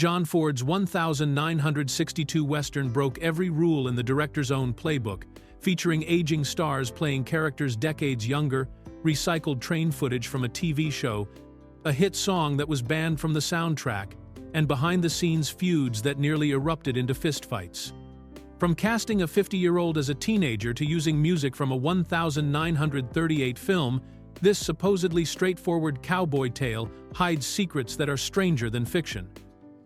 John Ford's 1962 Western broke every rule in the director's own playbook, featuring aging stars playing characters decades younger, recycled train footage from a TV show, a hit song that was banned from the soundtrack, and behind-the-scenes feuds that nearly erupted into fistfights. From casting a 50-year-old as a teenager to using music from a 1938 film, this supposedly straightforward cowboy tale hides secrets that are stranger than fiction.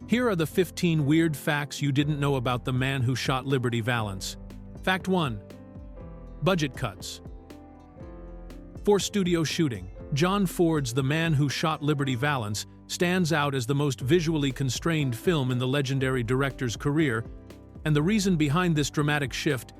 Here are the 15 weird facts you didn't know about the man who shot Liberty Valance. Fact 1. Budget cuts. For studio shooting, John Ford's The Man Who Shot Liberty Valance stands out as the most visually constrained film in the legendary director's career, and the reason behind this dramatic shift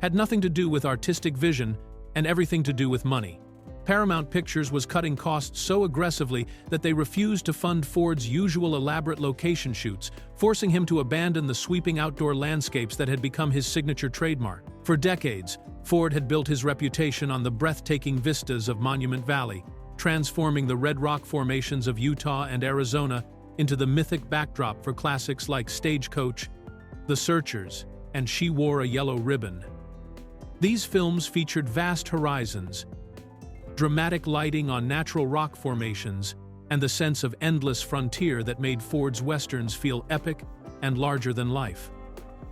had nothing to do with artistic vision and everything to do with money. Paramount Pictures was cutting costs so aggressively that they refused to fund Ford's usual elaborate location shoots, forcing him to abandon the sweeping outdoor landscapes that had become his signature trademark. For decades, Ford had built his reputation on the breathtaking vistas of Monument Valley, transforming the red rock formations of Utah and Arizona into the mythic backdrop for classics like Stagecoach, The Searchers, and She Wore a Yellow Ribbon. These films featured vast horizons, dramatic lighting on natural rock formations, and the sense of endless frontier that made Ford's westerns feel epic and larger than life.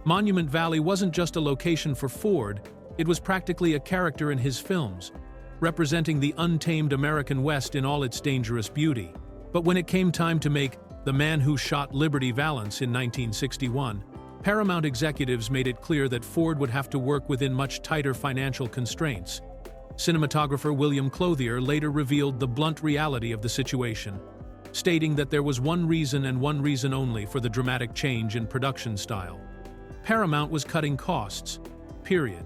Monument Valley wasn't just a location for Ford, it was practically a character in his films, representing the untamed American West in all its dangerous beauty. But when it came time to make The Man Who Shot Liberty Valance in 1961, Paramount executives made it clear that Ford would have to work within much tighter financial constraints. Cinematographer William Clothier later revealed the blunt reality of the situation, stating that there was one reason and one reason only for the dramatic change in production style. Paramount was cutting costs, period.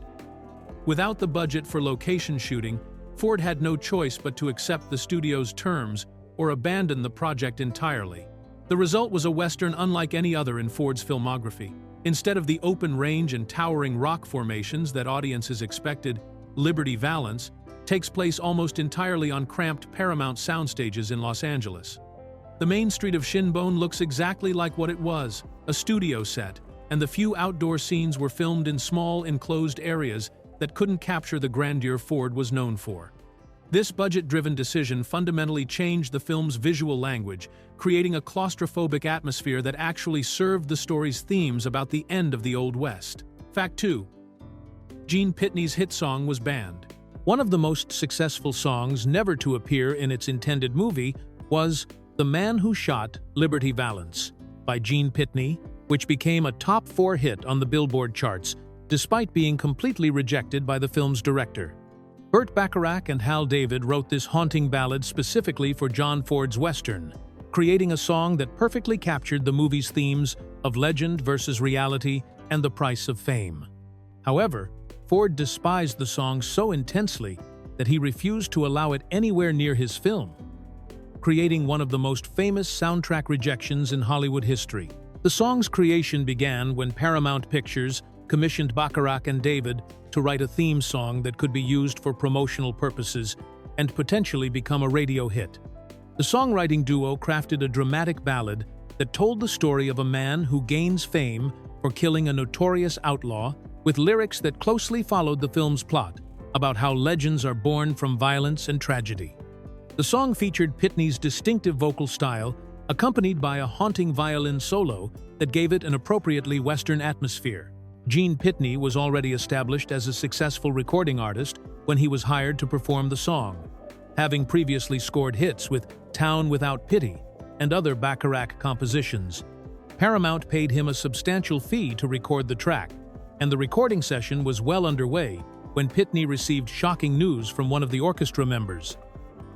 Without the budget for location shooting, Ford had no choice but to accept the studio's terms or abandon the project entirely. The result was a Western unlike any other in Ford's filmography. Instead of the open range and towering rock formations that audiences expected, Liberty Valance takes place almost entirely on cramped Paramount soundstages in Los Angeles. The main street of Shinbone looks exactly like what it was, a studio set, and the few outdoor scenes were filmed in small, enclosed areas that couldn't capture the grandeur Ford was known for. This budget-driven decision fundamentally changed the film's visual language, creating a claustrophobic atmosphere that actually served the story's themes about the end of the Old West. Fact 2. Gene Pitney's hit song was banned. One of the most successful songs never to appear in its intended movie was The Man Who Shot Liberty Valance by Gene Pitney, which became a top 4 hit on the Billboard charts, despite being completely rejected by the film's director. Burt Bacharach and Hal David wrote this haunting ballad specifically for John Ford's Western, creating a song that perfectly captured the movie's themes of legend versus reality and the price of fame. However, Ford despised the song so intensely that he refused to allow it anywhere near his film, creating one of the most famous soundtrack rejections in Hollywood history. The song's creation began when Paramount Pictures commissioned Bacharach and David to write a theme song that could be used for promotional purposes and potentially become a radio hit. The songwriting duo crafted a dramatic ballad that told the story of a man who gains fame for killing a notorious outlaw, with lyrics that closely followed the film's plot about how legends are born from violence and tragedy. The song featured Pitney's distinctive vocal style, accompanied by a haunting violin solo that gave it an appropriately Western atmosphere. Gene Pitney was already established as a successful recording artist when he was hired to perform the song, having previously scored hits with Town Without Pity and other Bacharach compositions. Paramount paid him a substantial fee to record the track, and the recording session was well underway when Pitney received shocking news from one of the orchestra members.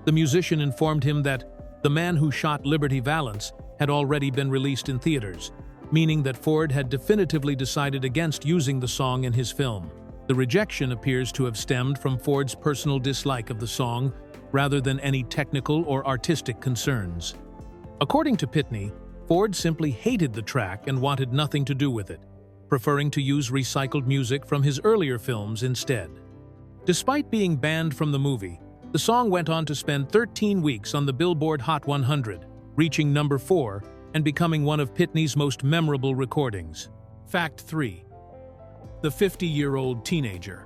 The musician informed him that The Man Who Shot Liberty Valance had already been released in theaters, meaning that Ford had definitively decided against using the song in his film. The rejection appears to have stemmed from Ford's personal dislike of the song rather than any technical or artistic concerns. According to Pitney, Ford simply hated the track and wanted nothing to do with it, preferring to use recycled music from his earlier films instead. Despite being banned from the movie, the song went on to spend 13 weeks on the Billboard Hot 100, reaching number 4 and becoming one of Pitney's most memorable recordings. Fact 3. The 50-year-old teenager.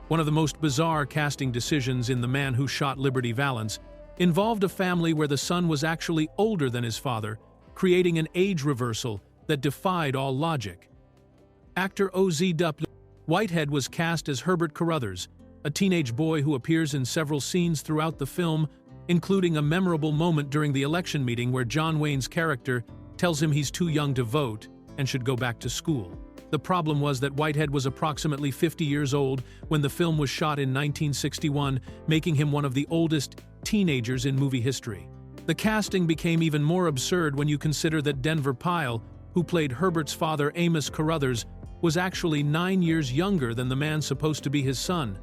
One of the most bizarre casting decisions in The Man Who Shot Liberty Valance involved a family where the son was actually older than his father, creating an age reversal that defied all logic. Actor O.Z.W. Whitehead was cast as Herbert Carruthers, a teenage boy who appears in several scenes throughout the film, including a memorable moment during the election meeting where John Wayne's character tells him he's too young to vote and should go back to school. The problem was that Whitehead was approximately 50 years old when the film was shot in 1961, making him one of the oldest teenagers in movie history. The casting became even more absurd when you consider that Denver Pyle, who played Herbert's father Amos Carruthers, was actually 9 years younger than the man supposed to be his son.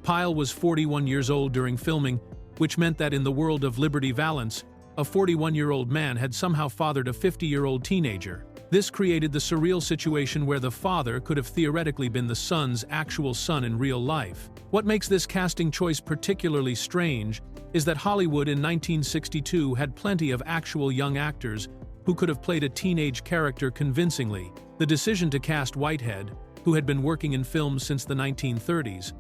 Pyle was 41 years old during filming, which meant that in the world of Liberty Valance, a 41-year-old man had somehow fathered a 50-year-old teenager. This created the surreal situation where the father could have theoretically been the son's actual son in real life. What makes this casting choice particularly strange is that Hollywood in 1962 had plenty of actual young actors who could have played a teenage character convincingly. The decision to cast Whitehead, who had been working in films since the 1930s,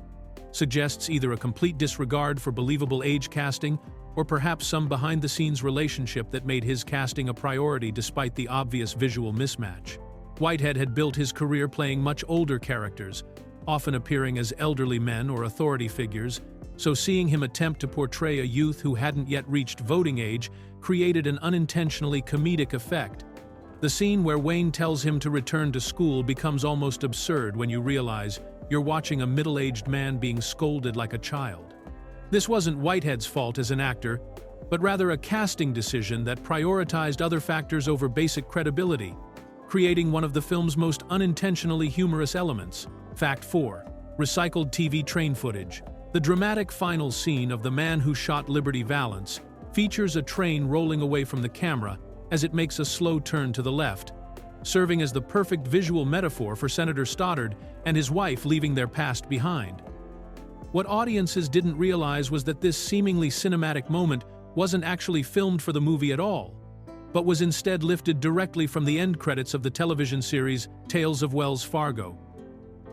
suggests either a complete disregard for believable age casting or perhaps some behind-the-scenes relationship that made his casting a priority despite the obvious visual mismatch. Whitehead had built his career playing much older characters, often appearing as elderly men or authority figures, so seeing him attempt to portray a youth who hadn't yet reached voting age created an unintentionally comedic effect. The scene where Wayne tells him to return to school becomes almost absurd when you realize you're watching a middle-aged man being scolded like a child. This wasn't Whitehead's fault as an actor, but rather a casting decision that prioritized other factors over basic credibility, creating one of the film's most unintentionally humorous elements. Fact 4. Recycled TV train footage. The dramatic final scene of The Man Who Shot Liberty Valance features a train rolling away from the camera as it makes a slow turn to the left, serving as the perfect visual metaphor for Senator Stoddard and his wife leaving their past behind. What audiences didn't realize was that this seemingly cinematic moment wasn't actually filmed for the movie at all, but was instead lifted directly from the end credits of the television series Tales of Wells Fargo,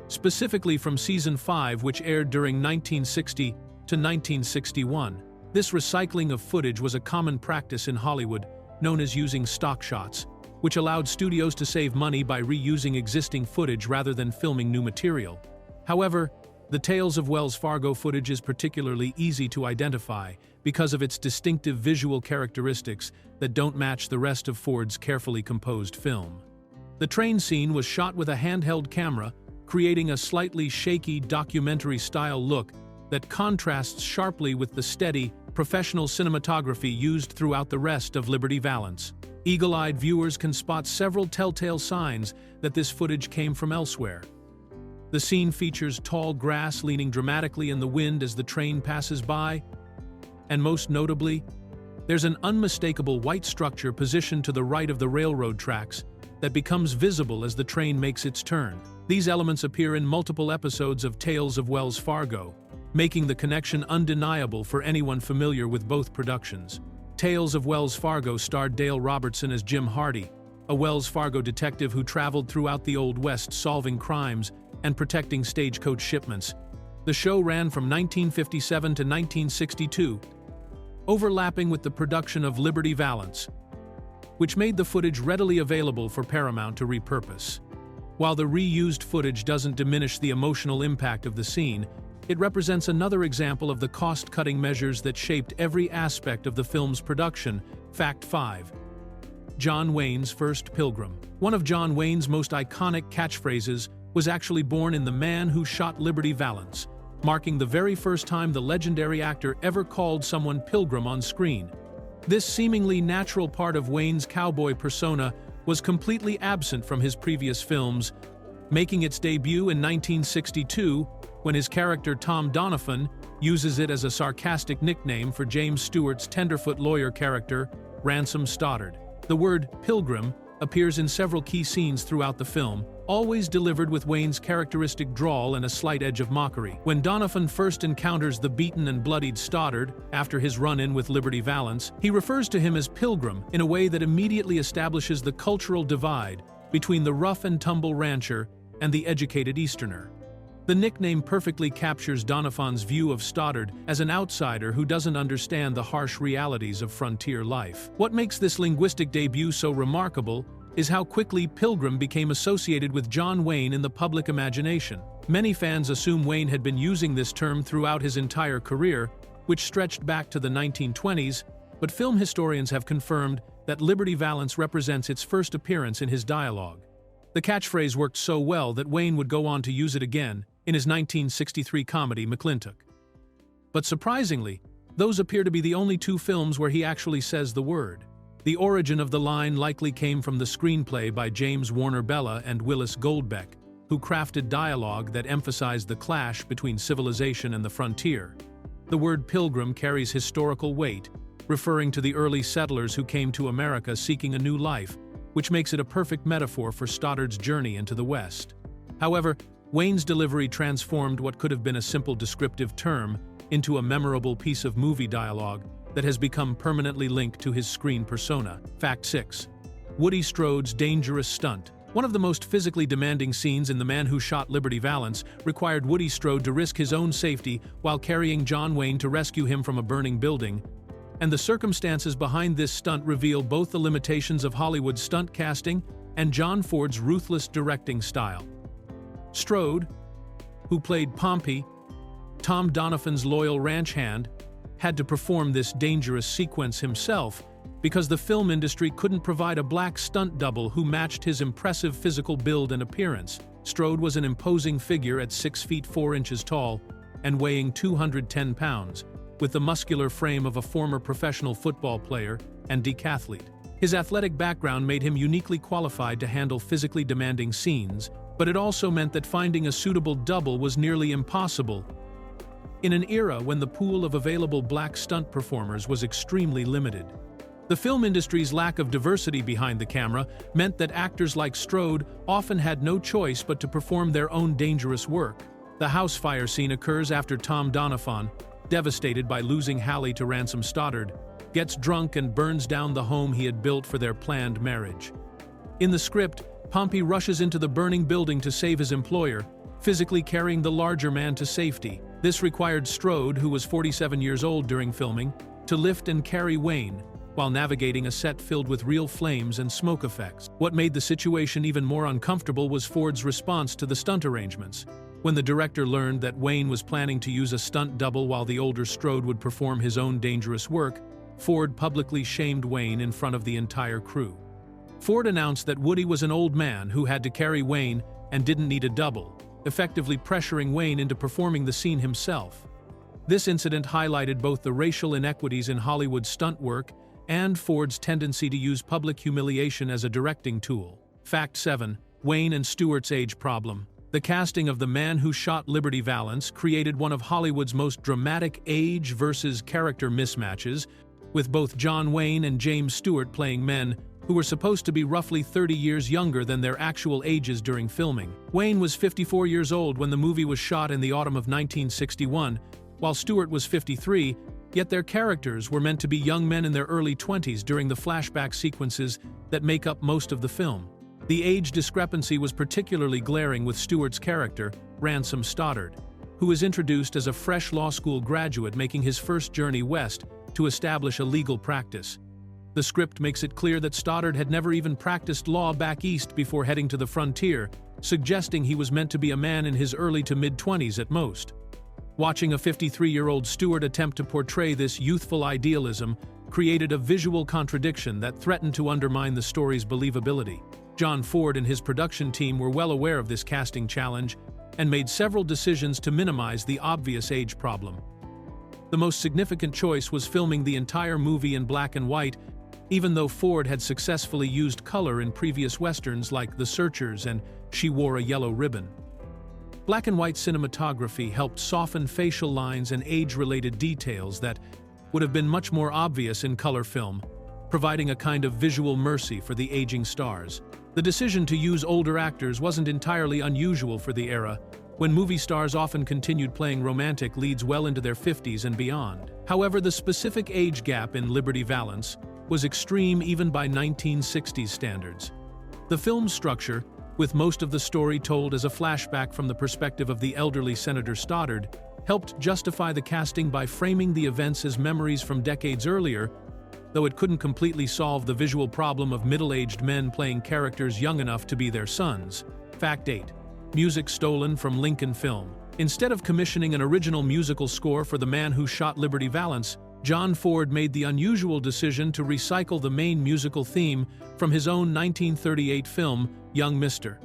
specifically from Season 5, which aired during 1960 to 1961. This recycling of footage was a common practice in Hollywood, known as using stock shots, which allowed studios to save money by reusing existing footage rather than filming new material. However, the Tales of Wells Fargo footage is particularly easy to identify because of its distinctive visual characteristics that don't match the rest of Ford's carefully composed film. The train scene was shot with a handheld camera, creating a slightly shaky documentary-style look that contrasts sharply with the steady, professional cinematography used throughout the rest of Liberty Valance. Eagle-eyed viewers can spot several telltale signs that this footage came from elsewhere. The scene features tall grass leaning dramatically in the wind as the train passes by, and most notably, there's an unmistakable white structure positioned to the right of the railroad tracks that becomes visible as the train makes its turn. These elements appear in multiple episodes of Tales of Wells Fargo, making the connection undeniable for anyone familiar with both productions. Tales of Wells Fargo starred Dale Robertson as Jim Hardy, a Wells Fargo detective who traveled throughout the Old West solving crimes and protecting stagecoach shipments. The show ran from 1957 to 1962, overlapping with the production of Liberty Valance, which made the footage readily available for Paramount to repurpose. While the reused footage doesn't diminish the emotional impact of the scene, it represents another example of the cost-cutting measures that shaped every aspect of the film's production. Fact 5. John Wayne's first pilgrim. One of John Wayne's most iconic catchphrases was actually born in The Man Who Shot Liberty Valance, marking the very first time the legendary actor ever called someone pilgrim on screen. This seemingly natural part of Wayne's cowboy persona was completely absent from his previous films, making its debut in 1962 when his character Tom Donovan uses it as a sarcastic nickname for James Stewart's tenderfoot lawyer character, Ransom Stoddard. The word pilgrim appears in several key scenes throughout the film, always delivered with Wayne's characteristic drawl and a slight edge of mockery. When Donovan first encounters the beaten and bloodied Stoddard after his run-in with Liberty Valance, he refers to him as Pilgrim in a way that immediately establishes the cultural divide between the rough-and-tumble rancher and the educated Easterner. The nickname perfectly captures Donovan's view of Stoddard as an outsider who doesn't understand the harsh realities of frontier life. What makes this linguistic debut so remarkable is how quickly Pilgrim became associated with John Wayne in the public imagination. Many fans assume Wayne had been using this term throughout his entire career, which stretched back to the 1920s, but film historians have confirmed that Liberty Valance represents its first appearance in his dialogue. The catchphrase worked so well that Wayne would go on to use it again in his 1963 comedy McClintock. But surprisingly, those appear to be the only two films where he actually says the word. The origin of the line likely came from the screenplay by James Warner Bella and Willis Goldbeck, who crafted dialogue that emphasized the clash between civilization and the frontier. The word pilgrim carries historical weight, referring to the early settlers who came to America seeking a new life, which makes it a perfect metaphor for Stoddard's journey into the West. However, Wayne's delivery transformed what could have been a simple descriptive term into a memorable piece of movie dialogue that has become permanently linked to his screen persona. Fact 6. Woody Strode's dangerous stunt. One of the most physically demanding scenes in The Man Who Shot Liberty Valance required Woody Strode to risk his own safety while carrying John Wayne to rescue him from a burning building, and the circumstances behind this stunt reveal both the limitations of Hollywood stunt casting and John Ford's ruthless directing style. Strode, who played Pompey, Tom Donovan's loyal ranch hand, had to perform this dangerous sequence himself because the film industry couldn't provide a black stunt double who matched his impressive physical build and appearance. Strode was an imposing figure at 6 feet 4 inches tall and weighing 210 pounds, with the muscular frame of a former professional football player and decathlete. His athletic background made him uniquely qualified to handle physically demanding scenes, but it also meant that finding a suitable double was nearly impossible in an era when the pool of available black stunt performers was extremely limited. The film industry's lack of diversity behind the camera meant that actors like Strode often had no choice but to perform their own dangerous work. The house fire scene occurs after Tom Donovan, devastated by losing Hallie to Ransom Stoddard, gets drunk and burns down the home he had built for their planned marriage. In the script, Pompey rushes into the burning building to save his employer, physically carrying the larger man to safety. This required Strode, who was 47 years old during filming, to lift and carry Wayne, while navigating a set filled with real flames and smoke effects. What made the situation even more uncomfortable was Ford's response to the stunt arrangements. When the director learned that Wayne was planning to use a stunt double while the older Strode would perform his own dangerous work, Ford publicly shamed Wayne in front of the entire crew. Ford announced that Woody was an old man who had to carry Wayne and didn't need a double, effectively pressuring Wayne into performing the scene himself. This incident highlighted both the racial inequities in Hollywood stunt work and Ford's tendency to use public humiliation as a directing tool. Fact 7. Wayne and Stewart's age problem. The casting of The Man Who Shot Liberty Valance created one of Hollywood's most dramatic age versus character mismatches, with both John Wayne and James Stewart playing men who were supposed to be roughly 30 years younger than their actual ages during filming. Wayne was 54 years old when the movie was shot in the autumn of 1961, while Stewart was 53, yet their characters were meant to be young men in their early 20s during the flashback sequences that make up most of the film. The age discrepancy was particularly glaring with Stewart's character, Ransom Stoddard, who is introduced as a fresh law school graduate making his first journey west to establish a legal practice. The script makes it clear that Stoddard had never even practiced law back east before heading to the frontier, suggesting he was meant to be a man in his early to mid-20s at most. Watching a 53-year-old Stewart attempt to portray this youthful idealism created a visual contradiction that threatened to undermine the story's believability. John Ford and his production team were well aware of this casting challenge and made several decisions to minimize the obvious age problem. The most significant choice was filming the entire movie in black and white, even though Ford had successfully used color in previous westerns like The Searchers and She Wore a Yellow Ribbon. Black and white cinematography helped soften facial lines and age-related details that would have been much more obvious in color film, providing a kind of visual mercy for the aging stars. The decision to use older actors wasn't entirely unusual for the era, when movie stars often continued playing romantic leads well into their 50s and beyond. However, the specific age gap in Liberty Valance was extreme even by 1960s standards. The film's structure, with most of the story told as a flashback from the perspective of the elderly Senator Stoddard, helped justify the casting by framing the events as memories from decades earlier, though it couldn't completely solve the visual problem of middle-aged men playing characters young enough to be their sons. Fact 8. Music stolen from Lincoln film. Instead of commissioning an original musical score for The Man Who Shot Liberty Valance, John Ford made the unusual decision to recycle the main musical theme from his own 1938 film, Young Mr.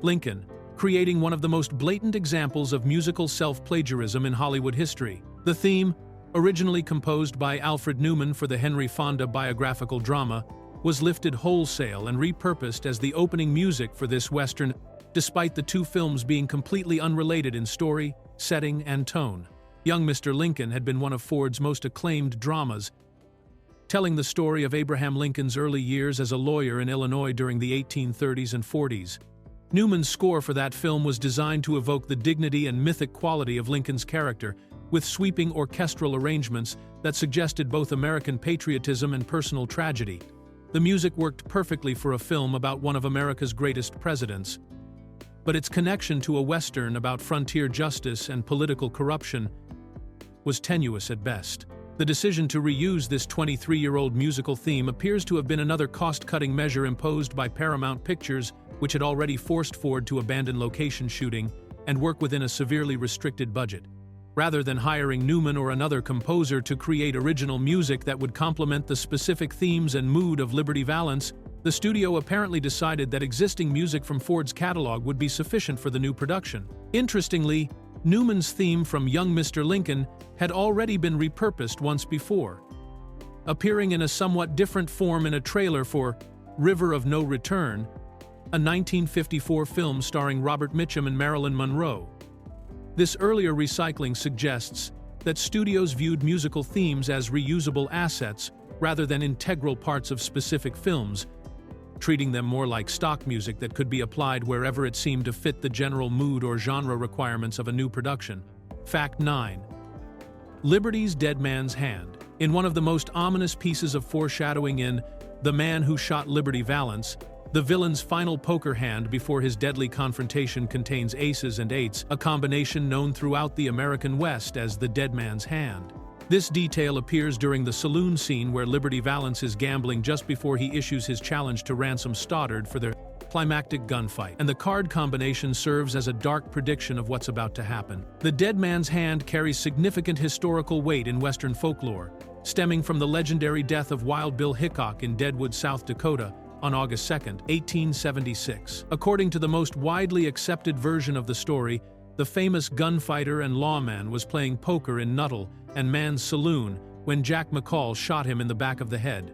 Lincoln, creating one of the most blatant examples of musical self-plagiarism in Hollywood history. The theme, originally composed by Alfred Newman for the Henry Fonda biographical drama, was lifted wholesale and repurposed as the opening music for this Western, despite the two films being completely unrelated in story, setting, and tone. Young Mr. Lincoln had been one of Ford's most acclaimed dramas, telling the story of Abraham Lincoln's early years as a lawyer in Illinois during the 1830s and 40s. Newman's score for that film was designed to evoke the dignity and mythic quality of Lincoln's character, with sweeping orchestral arrangements that suggested both American patriotism and personal tragedy. The music worked perfectly for a film about one of America's greatest presidents, but its connection to a Western about frontier justice and political corruption was tenuous at best. The decision to reuse this 23-year-old musical theme appears to have been another cost-cutting measure imposed by Paramount Pictures, which had already forced Ford to abandon location shooting and work within a severely restricted budget. Rather than hiring Newman or another composer to create original music that would complement the specific themes and mood of Liberty Valance, the studio apparently decided that existing music from Ford's catalog would be sufficient for the new production. Interestingly, Newman's theme from Young Mr. Lincoln had already been repurposed once before, appearing in a somewhat different form in a trailer for River of No Return, a 1954 film starring Robert Mitchum and Marilyn Monroe. This earlier recycling suggests that studios viewed musical themes as reusable assets rather than integral parts of specific films, treating them more like stock music that could be applied wherever it seemed to fit the general mood or genre requirements of a new production. Fact 9. Liberty's Dead Man's Hand. In one of the most ominous pieces of foreshadowing in The Man Who Shot Liberty Valance, the villain's final poker hand before his deadly confrontation contains aces and eights, a combination known throughout the American West as the Dead Man's Hand. This detail appears during the saloon scene where Liberty Valance is gambling just before he issues his challenge to ransom Stoddard for their climactic gunfight, and the card combination serves as a dark prediction of what's about to happen. The Dead Man's Hand carries significant historical weight in Western folklore, stemming from the legendary death of Wild Bill Hickok in Deadwood, South Dakota, on August 2, 1876. According to the most widely accepted version of the story, the famous gunfighter and lawman was playing poker in Nuttall and Mann's saloon when Jack McCall shot him in the back of the head.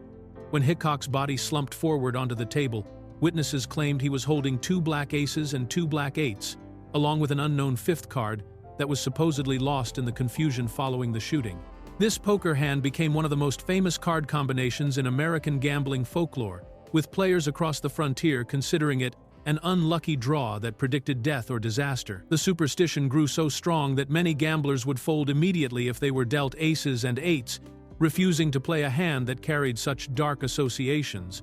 When Hickok's body slumped forward onto the table, witnesses claimed he was holding 2 black aces and 2 black eights, along with an unknown 5th card that was supposedly lost in the confusion following the shooting. This poker hand became one of the most famous card combinations in American gambling folklore, with players across the frontier considering it an unlucky draw that predicted death or disaster. The superstition grew so strong that many gamblers would fold immediately if they were dealt aces and eights, refusing to play a hand that carried such dark associations.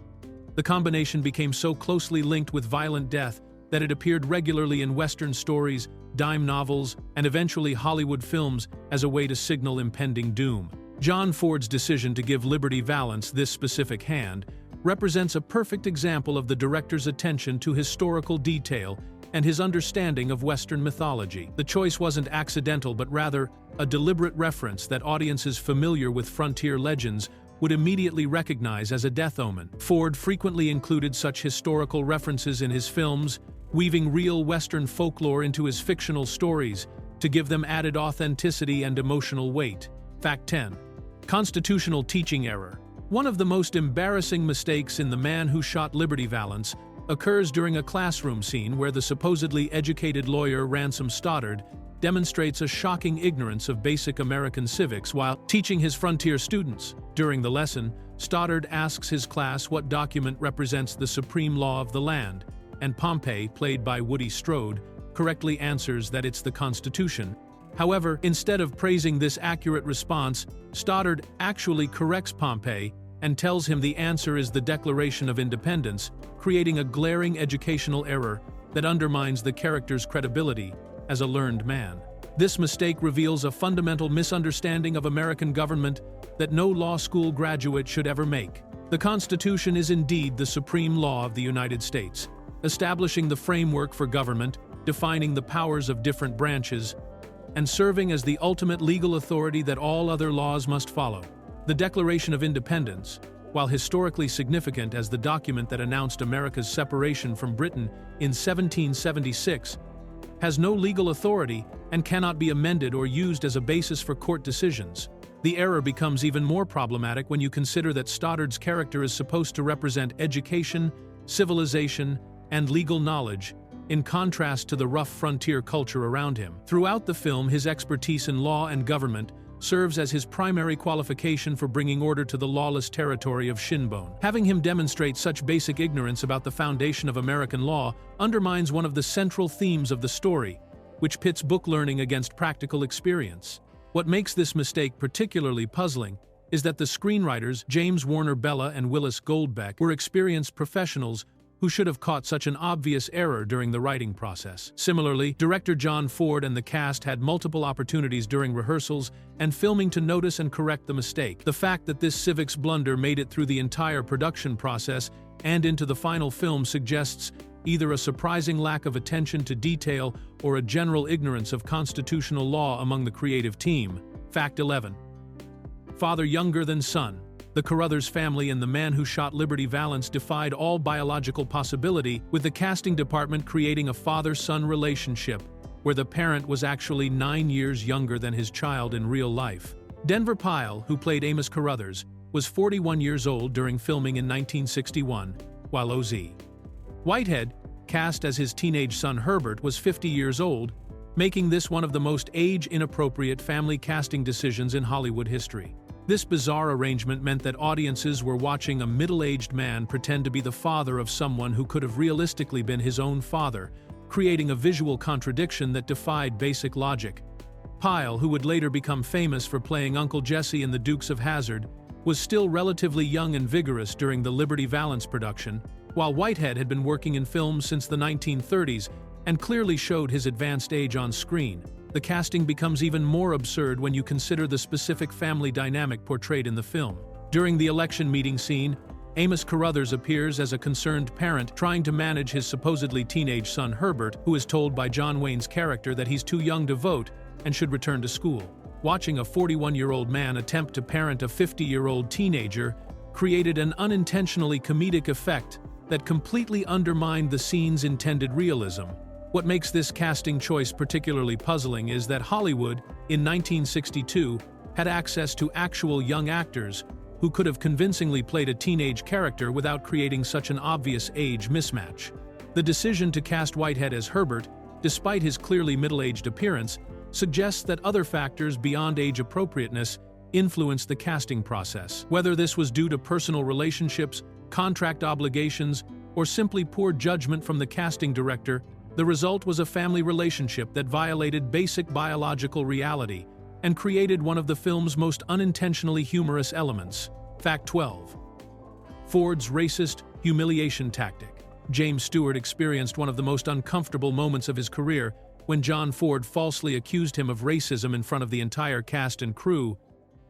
The combination became so closely linked with violent death that it appeared regularly in Western stories, dime novels, and eventually Hollywood films as a way to signal impending doom. John Ford's decision to give Liberty Valance this specific hand represents a perfect example of the director's attention to historical detail and his understanding of Western mythology. The choice wasn't accidental, but rather a deliberate reference that audiences familiar with frontier legends would immediately recognize as a death omen. Ford frequently included such historical references in his films, weaving real Western folklore into his fictional stories to give them added authenticity and emotional weight. Fact 10. Constitutional teaching error. One of the most embarrassing mistakes in The Man Who Shot Liberty Valance occurs during a classroom scene where the supposedly educated lawyer Ransom Stoddard demonstrates a shocking ignorance of basic American civics while teaching his frontier students. During the lesson, Stoddard asks his class what document represents the supreme law of the land, and Pompey, played by Woody Strode, correctly answers that it's the Constitution. However, instead of praising this accurate response, Stoddard actually corrects Pompey and tells him the answer is the Declaration of Independence, creating a glaring educational error that undermines the character's credibility as a learned man. This mistake reveals a fundamental misunderstanding of American government that no law school graduate should ever make. The Constitution is indeed the supreme law of the United States, establishing the framework for government, defining the powers of different branches, and serving as the ultimate legal authority that all other laws must follow. The Declaration of Independence, while historically significant as the document that announced America's separation from Britain in 1776, has no legal authority and cannot be amended or used as a basis for court decisions. The error becomes even more problematic when you consider that Stoddard's character is supposed to represent education, civilization, and legal knowledge, in contrast to the rough frontier culture around him. Throughout the film, his expertise in law and government serves as his primary qualification for bringing order to the lawless territory of Shinbone. Having him demonstrate such basic ignorance about the foundation of American law undermines one of the central themes of the story, which pits book learning against practical experience. What makes this mistake particularly puzzling is that the screenwriters, James Warner Bella and Willis Goldbeck, were experienced professionals who should have caught such an obvious error during the writing process. Similarly, director John Ford and the cast had multiple opportunities during rehearsals and filming to notice and correct the mistake. The fact that this civics blunder made it through the entire production process and into the final film suggests either a surprising lack of attention to detail or a general ignorance of constitutional law among the creative team. Fact 11. Father younger than son. The Carruthers family and the man who shot Liberty Valance defied all biological possibility, with the casting department creating a father-son relationship where the parent was actually 9 years younger than his child in real life. Denver Pyle, who played Amos Carruthers, was 41 years old during filming in 1961, while O.Z. Whitehead, cast as his teenage son Herbert, was 50 years old, making this one of the most age-inappropriate family casting decisions in Hollywood history. This bizarre arrangement meant that audiences were watching a middle-aged man pretend to be the father of someone who could have realistically been his own father, creating a visual contradiction that defied basic logic. Pyle, who would later become famous for playing Uncle Jesse in The Dukes of Hazzard, was still relatively young and vigorous during the Liberty Valance production, while Whitehead had been working in films since the 1930s and clearly showed his advanced age on screen. The casting becomes even more absurd when you consider the specific family dynamic portrayed in the film. During the election meeting scene, Amos Carruthers appears as a concerned parent trying to manage his supposedly teenage son Herbert, who is told by John Wayne's character that he's too young to vote and should return to school. Watching a 41-year-old man attempt to parent a 50-year-old teenager created an unintentionally comedic effect that completely undermined the scene's intended realism. What makes this casting choice particularly puzzling is that Hollywood, in 1962, had access to actual young actors who could have convincingly played a teenage character without creating such an obvious age mismatch. The decision to cast Whitehead as Herbert, despite his clearly middle-aged appearance, suggests that other factors beyond age appropriateness influenced the casting process. Whether this was due to personal relationships, contract obligations, or simply poor judgment from the casting director, the result was a family relationship that violated basic biological reality and created one of the film's most unintentionally humorous elements. Fact 12. Ford's racist humiliation tactic. James Stewart experienced one of the most uncomfortable moments of his career when John Ford falsely accused him of racism in front of the entire cast and crew,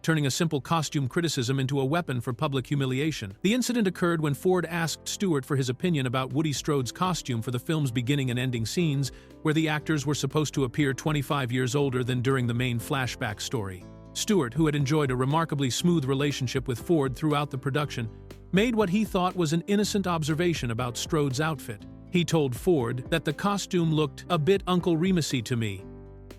turning a simple costume criticism into a weapon for public humiliation. The incident occurred when Ford asked Stewart for his opinion about Woody Strode's costume for the film's beginning and ending scenes, where the actors were supposed to appear 25 years older than during the main flashback story. Stewart, who had enjoyed a remarkably smooth relationship with Ford throughout the production, made what he thought was an innocent observation about Strode's outfit. He told Ford that the costume looked a bit Uncle Remus-y to me,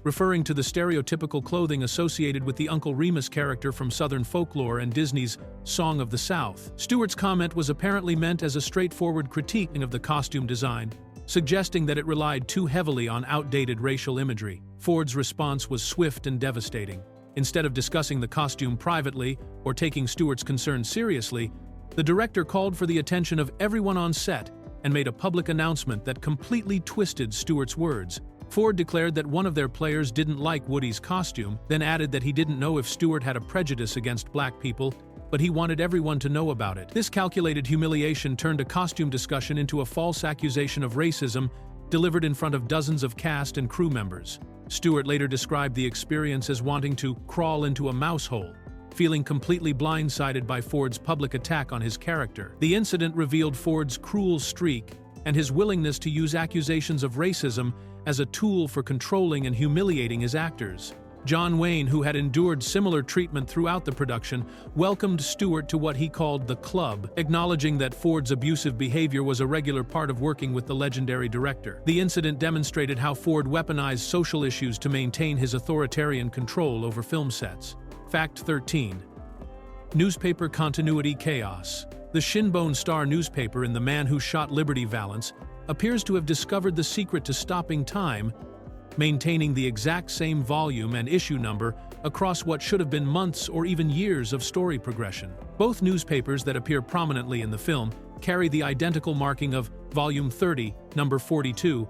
referring to the stereotypical clothing associated with the Uncle Remus character from Southern folklore and Disney's Song of the South. Stewart's comment was apparently meant as a straightforward critique of the costume design, suggesting that it relied too heavily on outdated racial imagery. Ford's response was swift and devastating. Instead of discussing the costume privately or taking Stewart's concerns seriously, the director called for the attention of everyone on set and made a public announcement that completely twisted Stewart's words. Ford declared that one of their players didn't like Woody's costume, then added that he didn't know if Stewart had a prejudice against black people, but he wanted everyone to know about it. This calculated humiliation turned a costume discussion into a false accusation of racism delivered in front of dozens of cast and crew members. Stewart later described the experience as wanting to crawl into a mouse hole, feeling completely blindsided by Ford's public attack on his character. The incident revealed Ford's cruel streak and his willingness to use accusations of racism as a tool for controlling and humiliating his actors. John Wayne, who had endured similar treatment throughout the production, welcomed Stewart to what he called the club, acknowledging that Ford's abusive behavior was a regular part of working with the legendary director. The incident demonstrated how Ford weaponized social issues to maintain his authoritarian control over film sets. Fact 13. Newspaper continuity chaos. The Shinbone Star newspaper in The Man Who Shot Liberty Valance appears to have discovered the secret to stopping time, maintaining the exact same volume and issue number across what should have been months or even years of story progression. Both newspapers that appear prominently in the film carry the identical marking of Volume 30, Number 42,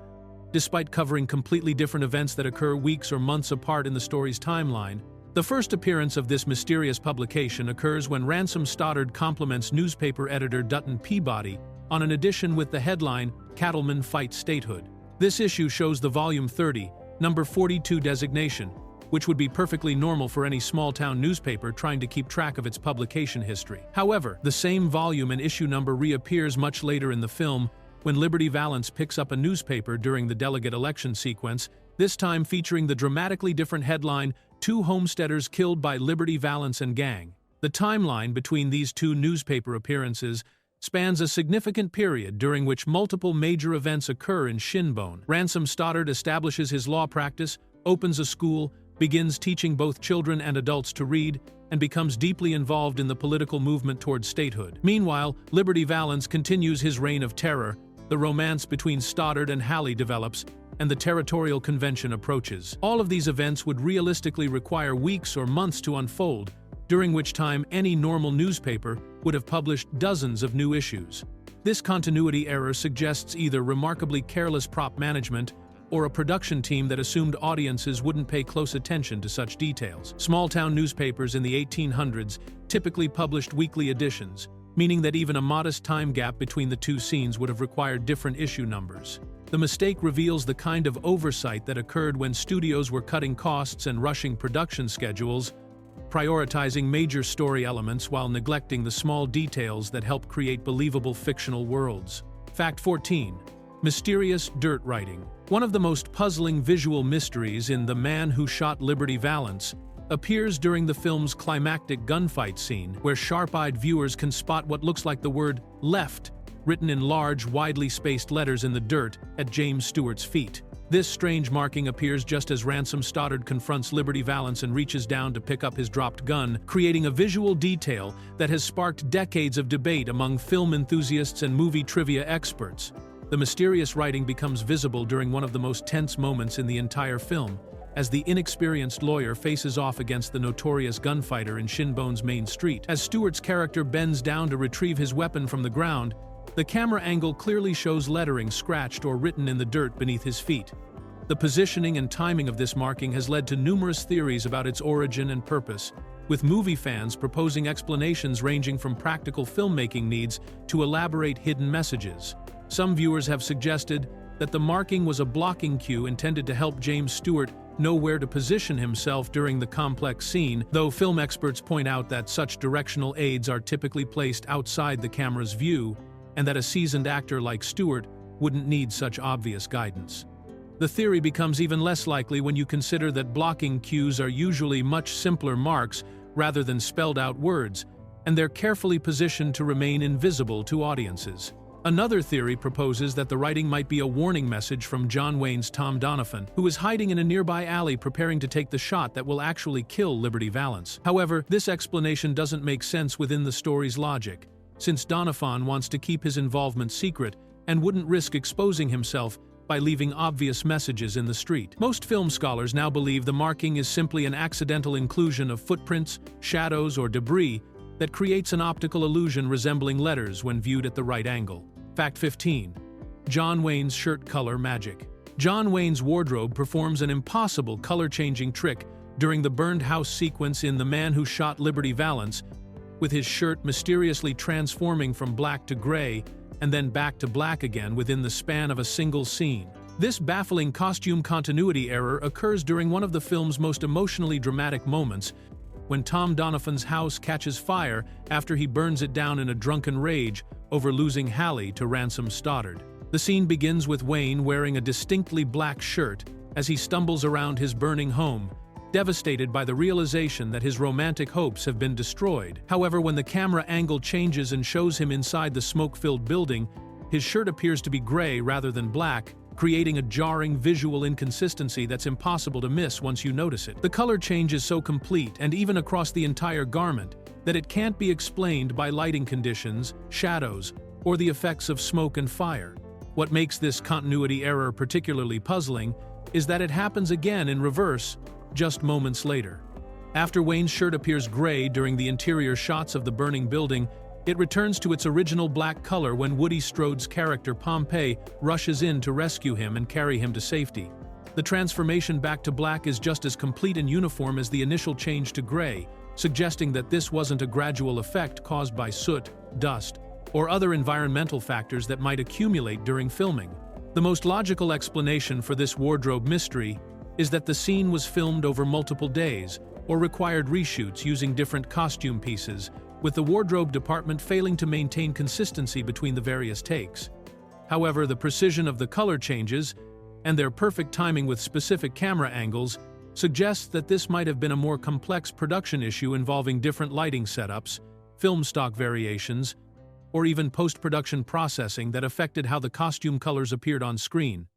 despite covering completely different events that occur weeks or months apart in the story's timeline. The first appearance of this mysterious publication occurs when Ransom Stoddard compliments newspaper editor Dutton Peabody on an edition with the headline, "Cattlemen Fight Statehood." This issue shows the Volume 30, Number 42 designation, which would be perfectly normal for any small-town newspaper trying to keep track of its publication history. However, the same volume and issue number reappears much later in the film when Liberty Valance picks up a newspaper during the delegate election sequence, this time featuring the dramatically different headline, "Two Homesteaders Killed by Liberty Valance and Gang." The timeline between these two newspaper appearances spans a significant period during which multiple major events occur in Shinbone. Ransom Stoddard establishes his law practice, opens a school, begins teaching both children and adults to read, and becomes deeply involved in the political movement towards statehood. Meanwhile, Liberty Valance continues his reign of terror, the romance between Stoddard and Hallie develops, and the territorial convention approaches. All of these events would realistically require weeks or months to unfold, during which time any normal newspaper would have published dozens of new issues. This continuity error suggests either remarkably careless prop management or a production team that assumed audiences wouldn't pay close attention to such details. Small-town newspapers in the 1800s typically published weekly editions, meaning that even a modest time gap between the two scenes would have required different issue numbers. The mistake reveals the kind of oversight that occurred when studios were cutting costs and rushing production schedules, prioritizing major story elements while neglecting the small details that help create believable fictional worlds. Fact 14. Mysterious dirt writing. One of the most puzzling visual mysteries in The Man Who Shot Liberty Valance appears during the film's climactic gunfight scene, where sharp-eyed viewers can spot what looks like the word "left" written in large, widely spaced letters in the dirt at James Stewart's feet. This strange marking appears just as Ransom Stoddard confronts Liberty Valance and reaches down to pick up his dropped gun, creating a visual detail that has sparked decades of debate among film enthusiasts and movie trivia experts. The mysterious writing becomes visible during one of the most tense moments in the entire film, as the inexperienced lawyer faces off against the notorious gunfighter in Shinbone's main street. As Stewart's character bends down to retrieve his weapon from the ground, the camera angle clearly shows lettering scratched or written in the dirt beneath his feet. The positioning and timing of this marking has led to numerous theories about its origin and purpose, with movie fans proposing explanations ranging from practical filmmaking needs to elaborate hidden messages. Some viewers have suggested that the marking was a blocking cue intended to help James Stewart know where to position himself during the complex scene, though film experts point out that such directional aids are typically placed outside the camera's view, and that a seasoned actor like Stewart wouldn't need such obvious guidance. The theory becomes even less likely when you consider that blocking cues are usually much simpler marks rather than spelled-out words, and they're carefully positioned to remain invisible to audiences. Another theory proposes that the writing might be a warning message from John Wayne's Tom Donovan, who is hiding in a nearby alley preparing to take the shot that will actually kill Liberty Valance. However, this explanation doesn't make sense within the story's logic, since Donovan wants to keep his involvement secret and wouldn't risk exposing himself by leaving obvious messages in the street. Most film scholars now believe the marking is simply an accidental inclusion of footprints, shadows, or debris that creates an optical illusion resembling letters when viewed at the right angle. Fact 15. John Wayne's shirt color magic. John Wayne's wardrobe performs an impossible color-changing trick during the burned house sequence in The Man Who Shot Liberty Valance, with his shirt mysteriously transforming from black to gray and then back to black again within the span of a single scene. This baffling costume continuity error occurs during one of the film's most emotionally dramatic moments, when Tom Doniphan's house catches fire after he burns it down in a drunken rage over losing Hallie to Ransom Stoddard. The scene begins with Wayne wearing a distinctly black shirt as he stumbles around his burning home, devastated by the realization that his romantic hopes have been destroyed. However, when the camera angle changes and shows him inside the smoke-filled building, his shirt appears to be gray rather than black, creating a jarring visual inconsistency that's impossible to miss once you notice it. The color change is so complete and even across the entire garment that it can't be explained by lighting conditions, shadows, or the effects of smoke and fire. What makes this continuity error particularly puzzling is that it happens again in reverse just moments later. After Wayne's shirt appears gray during the interior shots of the burning building, it returns to its original black color when Woody Strode's character Pompey rushes in to rescue him and carry him to safety. The transformation back to black is just as complete and uniform as the initial change to gray, suggesting that this wasn't a gradual effect caused by soot, dust, or other environmental factors that might accumulate during filming. The most logical explanation for this wardrobe mystery is that the scene was filmed over multiple days or required reshoots using different costume pieces, with the wardrobe department failing to maintain consistency between the various takes. However, the precision of the color changes and their perfect timing with specific camera angles suggests that this might have been a more complex production issue involving different lighting setups, film stock variations, or even post-production processing that affected how the costume colors appeared on screen.